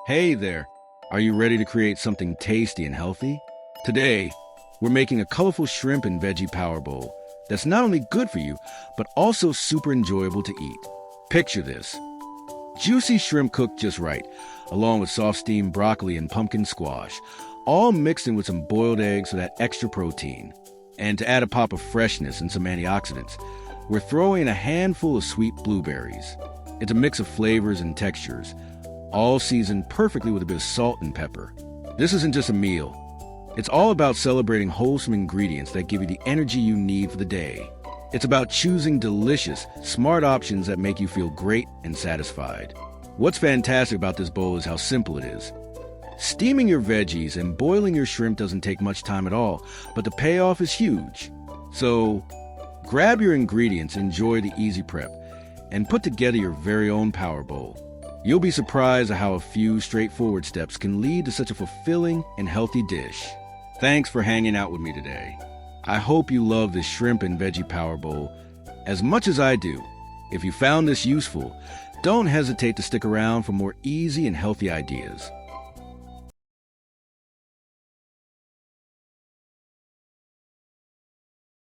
Hey there! Are you ready to create something tasty and healthy? Today, we're making a colorful shrimp and veggie power bowl that's not only good for you, but also super enjoyable to eat. Picture this. Juicy shrimp cooked just right, along with soft steamed broccoli and pumpkin squash, all mixed in with some boiled eggs for that extra protein. And to add a pop of freshness and some antioxidants, we're throwing in a handful of sweet blueberries. It's a mix of flavors and textures, all seasoned perfectly with a bit of salt and pepper. This isn't just a meal. It's all about celebrating wholesome ingredients that give you the energy you need for the day. It's about choosing delicious, smart options that make you feel great and satisfied. What's fantastic about this bowl is how simple it is. Steaming your veggies and boiling your shrimp doesn't take much time at all, but the payoff is huge. So, grab your ingredients, enjoy the easy prep, and put together your very own power bowl. You'll be surprised at how a few straightforward steps can lead to such a fulfilling and healthy dish. Thanks for hanging out with me today. I hope you love this shrimp and veggie power bowl as much as I do. If you found this useful, don't hesitate to stick around for more easy and healthy ideas.